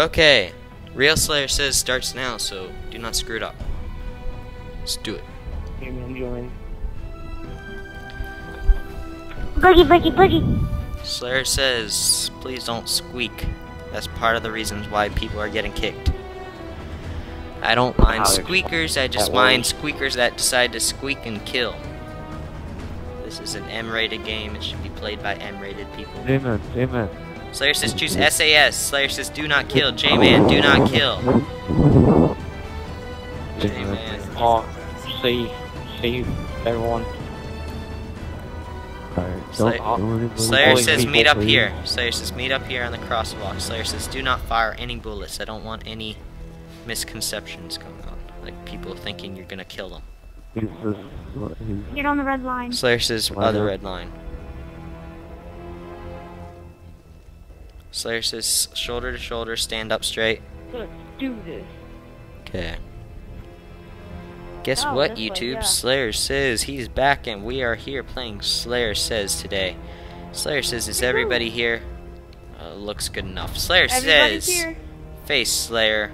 Okay, Real Slayer says starts now, so do not screw it up. Let's do it. Boogie, boogie, boogie. Slayer says, please don't squeak. That's part of the reasons why people are getting kicked. I don't mind squeakers, I just mind squeakers that decide to squeak and kill. This is an M-rated game, it should be played by M-rated people. Amen. Slayer says choose SAS. Slayer says do not kill. J-Man, do not kill. J-Man. Oh, see everyone. Slayer says meet up here. Slayer says meet up here on the crosswalk. Slayer says do not fire any bullets. I don't want any misconceptions going on. Like people thinking you're gonna kill them. Get on the red line. Slayer says other red line. Slayer says shoulder to shoulder, stand up straight. Let's do this. Okay. Guess what, YouTube? Yeah. Slayer says he's back and we are here playing Slayer Says today. Slayer says, is everybody here? Looks good enough. Slayer says, here. face Slayer.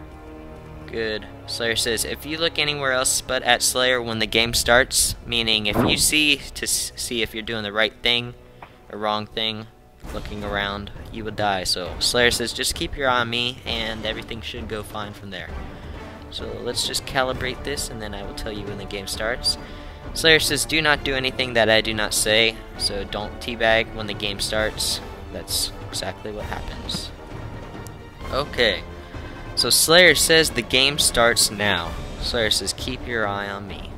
Good. Slayer says, if you look anywhere else but at Slayer when the game starts, meaning if you see to see if you're doing the right thing or wrong thing, looking around, you will die. So Slayer says, just keep your eye on me and everything should go fine from there. So let's just calibrate this and then I will tell you when the game starts. Slayer says, do not do anything that I do not say, so don't teabag when the game starts. That's exactly what happens. Okay, so Slayer says the game starts now. Slayer says, keep your eye on me.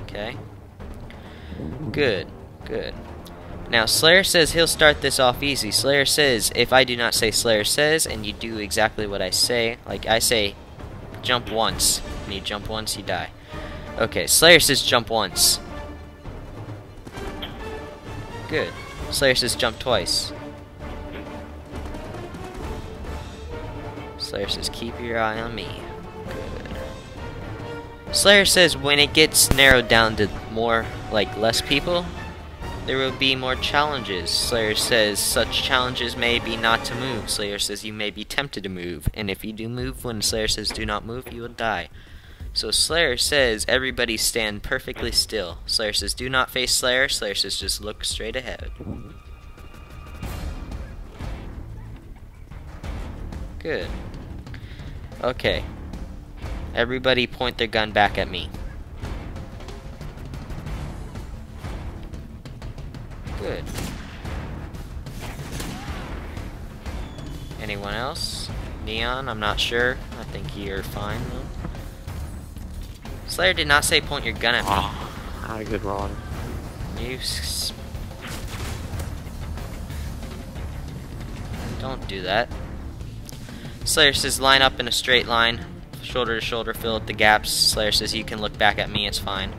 Okay? Good. Now Slayer says he'll start this off easy. Slayer says, if I do not say Slayer says, and you do exactly what I say, like I say, jump once. When you jump once, you die. Okay, Slayer says jump once. Good. Slayer says jump twice. Slayer says keep your eye on me. Good. Slayer says when it gets narrowed down to more, like less people, there will be more challenges. Slayer says such challenges may be not to move. Slayer says you may be tempted to move, and if you do move when Slayer says do not move, you will die. So Slayer says everybody stand perfectly still. Slayer says do not face Slayer. Slayer says just look straight ahead. Good. Okay. Everybody point their gun back at me. Good. Anyone else? Neon, I'm not sure. I think you're fine though. Slayer did not say point your gun at me. Oh, not a good one. Don't do that. Slayer says line up in a straight line, shoulder to shoulder, fill up the gaps. Slayer says you can look back at me, it's fine.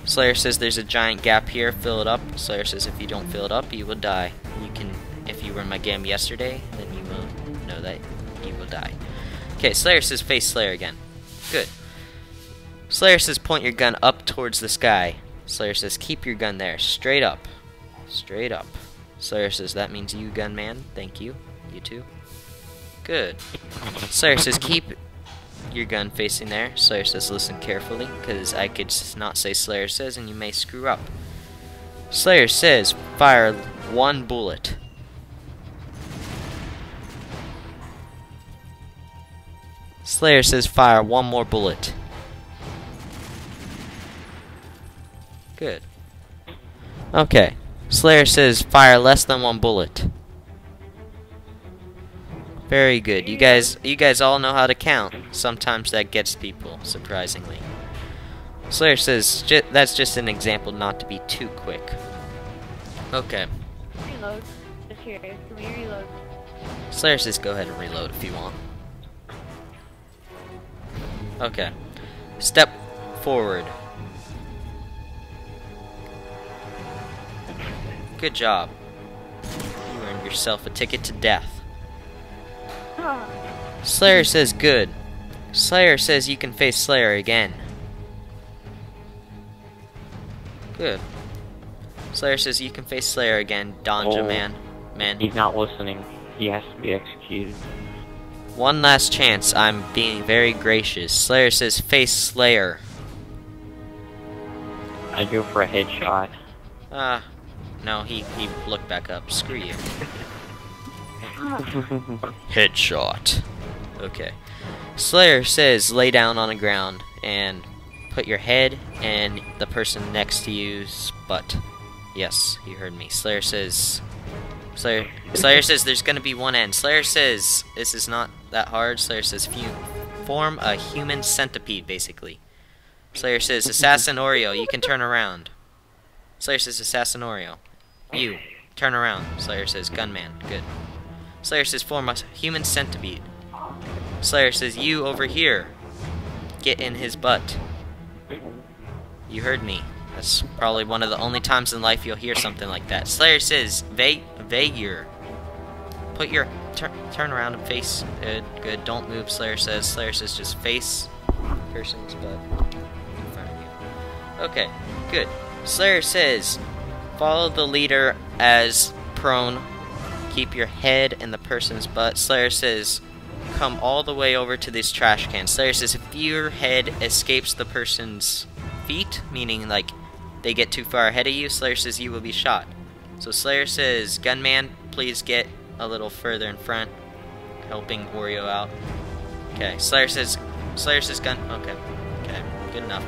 Slayer says there's a giant gap here, fill it up. Slayer says if you don't fill it up, you will die. You can, if you were in my game yesterday, then you will know that you will die. Okay, Slayer says face Slayer again. Good. Slayer says point your gun up towards the sky. Slayer says keep your gun there, straight up. Straight up. Slayer says that means you, gunman. Thank you. You too. Good. Slayer says keep your gun facing there. Slayer says listen carefully, because I could not say Slayer says and you may screw up. Slayer says fire one bullet. Slayer says fire one more bullet. Good. Okay. Slayer says fire less than one bullet. Very good. You guys all know how to count. Sometimes that gets people, surprisingly. Slayer says that's just an example not to be too quick. Okay. Reload. Just here. Can we reload? Slayer says go ahead and reload if you want. Okay. Step forward. Good job. You earned yourself a ticket to death. Slayer says good. Slayer says you can face Slayer again. Good. Slayer says you can face Slayer again, Donja man. He's not listening. He has to be executed. One last chance. I'm being very gracious. Slayer says face Slayer. I go for a headshot. No, he looked back up. Screw you. Headshot. Okay. Slayer says lay down on the ground and put your head in the person next to you's butt. Yes, you heard me. Slayer says there's gonna be one end. Slayer says this is not that hard. Slayer says form a human centipede, basically. Slayer says assassin Oreo, you can turn around. Slayer says assassin Oreo. You, turn around. Slayer says gunman, good. Slayer says form a human centipede. Slayer says you over here. Get in his butt. You heard me. That's probably one of the only times in life you'll hear something like that. Slayer says Vaguer. Put your turn around and face. Good. Don't move. Slayer says just face person's butt in front of you. Okay, good. Slayer says follow the leader as prone. Keep your head in the person's butt. Slayer says come all the way over to this trash can. Slayer says if your head escapes the person's feet, meaning like they get too far ahead of you, Slayer says you will be shot. So Slayer says gunman, please get a little further in front, helping Oreo out. Okay, Slayer says gun. Okay, good enough.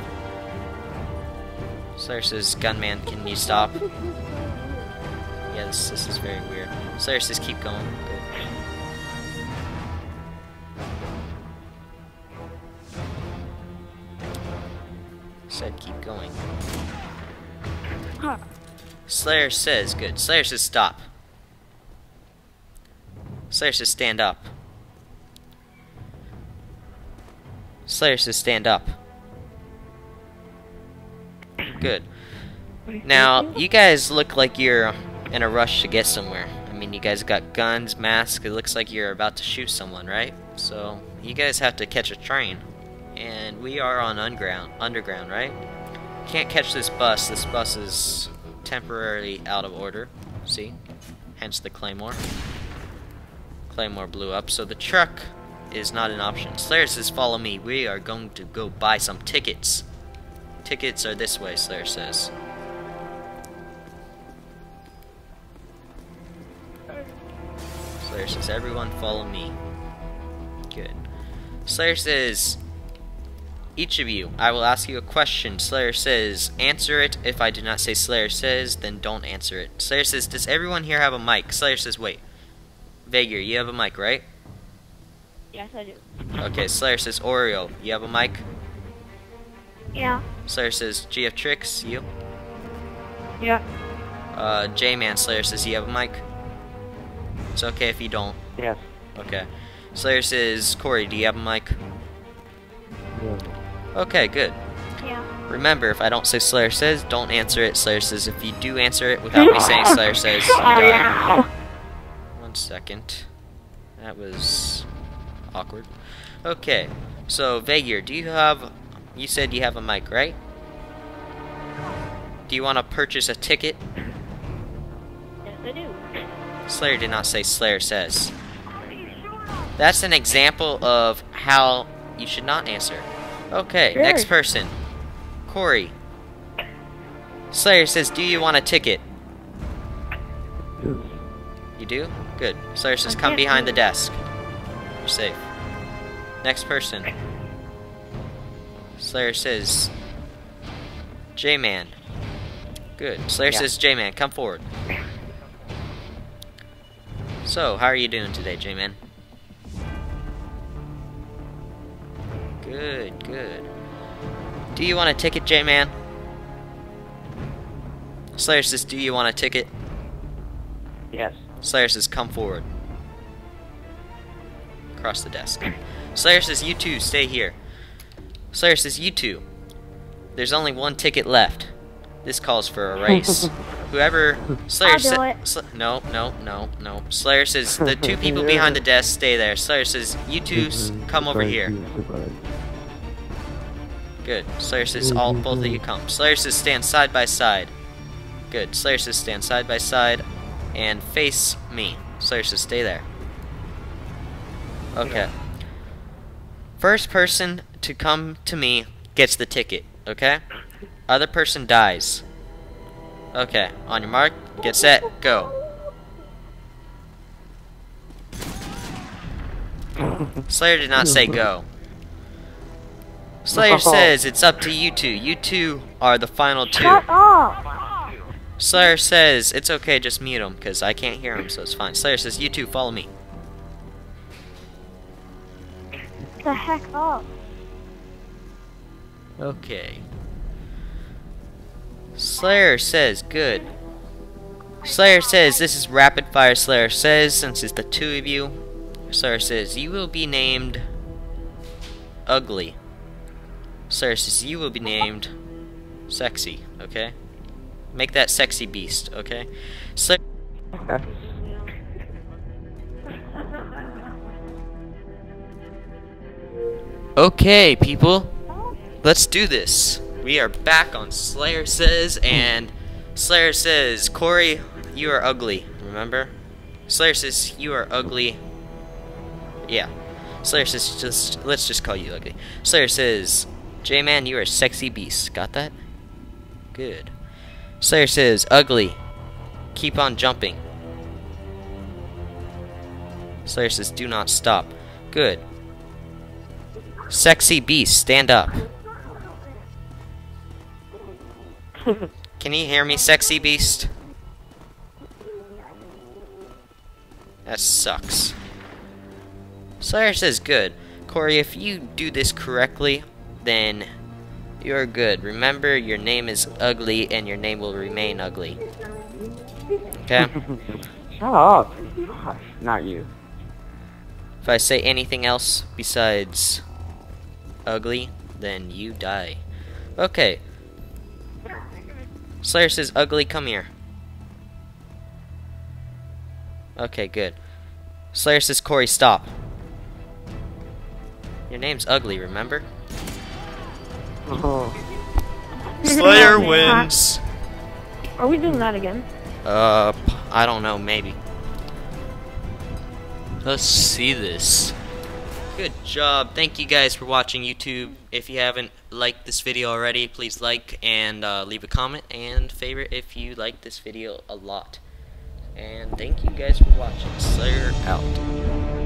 Slayer says gunman, can you stop? Yeah, this is very weird. Slayer says keep going. Good. Said keep going. Slayer says good. Slayer says stop. Slayer says stand up. Slayer says stand up. Good. Now, you guys look like you're in a rush to get somewhere. I mean, you guys got guns, masks. It looks like you're about to shoot someone, right? So, you guys have to catch a train. And we are on underground, right? Can't catch this bus. This bus is temporarily out of order. See? Hence the claymore. Claymore blew up, so the truck is not an option. Slayer says follow me. We are going to go buy some tickets. Tickets are this way, Slayer says. Slayer says everyone follow me. Good. Slayer says each of you, I will ask you a question. Slayer says answer it. If I do not say Slayer says, then don't answer it. Slayer says does everyone here have a mic? Slayer says wait. Vaguer, you have a mic, right? Yes, I do. Okay, Slayer says Oreo, you have a mic? Yeah. Slayer says GF Tricks, you? Yeah. J-Man, Slayer says you have a mic? It's okay if you don't. Yes. Okay. Slayer says Corey, do you have a mic? Yeah. Okay, good. Yeah. Remember, if I don't say Slayer says, don't answer it. Slayer says if you do answer it without me saying Slayer says, you're done. 1 second. That was awkward. Okay, so Vaguer, do you have... You said you have a mic, right? Do you want to purchase a ticket? Yes, I do. Slayer did not say Slayer says. That's an example of how you should not answer. Okay, Sure. Next person. Corey. Slayer says, do you want a ticket? Yes. You do? Good. Slayer says, I come can't behind the move. desk. You're safe. Next person. Slayer says, J-Man. Good. Slayer Yeah. says, J-Man, come forward. So, how are you doing today, J-Man? Good, good. Do you want a ticket, J-Man? Slayer says, do you want a ticket? Yes. Slayer says, come forward. Across the desk. Slayer says, you two, stay here. Slayer says, you two. There's only one ticket left. This calls for a race. Whoever... Slayer I'll do says... it. No. Slayer says, the two people behind the desk, stay there. Slayer says, you two, come over here. Good. Slayer says, both of you come. Slayer says, stand side by side. Good. Slayer says, stand side by side and face me. Slayer says, stay there. Okay. First person to come to me gets the ticket, okay? Other person dies. Okay, on your mark, get set, go. Slayer did not say go. Slayer says it's up to you two. You two are the final two. Shut up! Slayer says it's okay, just mute him, because I can't hear him, so it's fine. Slayer says, you two, follow me. The heck up! Okay. Slayer says, good. Slayer says, this is rapid fire. Slayer says, since it's the two of you, Slayer says, you will be named Ugly. Slayer says, you will be named Sexy, okay? Make that Sexy Beast, okay? Slayer. Okay. Okay, people. Let's do this. We are back on Slayer Says, and Slayer says, Corey, you are ugly, remember? Slayer says, you are ugly. Yeah. Slayer says, let's just call you ugly. Slayer says, J-Man, you are a sexy beast. Got that? Good. Slayer says, ugly. Keep on jumping. Slayer says, do not stop. Good. Sexy beast, stand up. Can you hear me, sexy beast? That sucks. Slayer says good. Corey, if you do this correctly, then you're good. Remember, your name is ugly, and your name will remain ugly. Okay? Shut up. Gosh, not you. If I say anything else besides ugly, then you die. Okay. Slayer says, ugly, come here. Okay, good. Slayer says, Corey, stop. Your name's ugly, remember? Oh. Slayer wins. Are we doing that again? I don't know, maybe. Let's see this. Good job. Thank you guys for watching YouTube. If you haven't liked this video already, please like and leave a comment and favorite if you like this video a lot. And thank you guys for watching. Slayer out.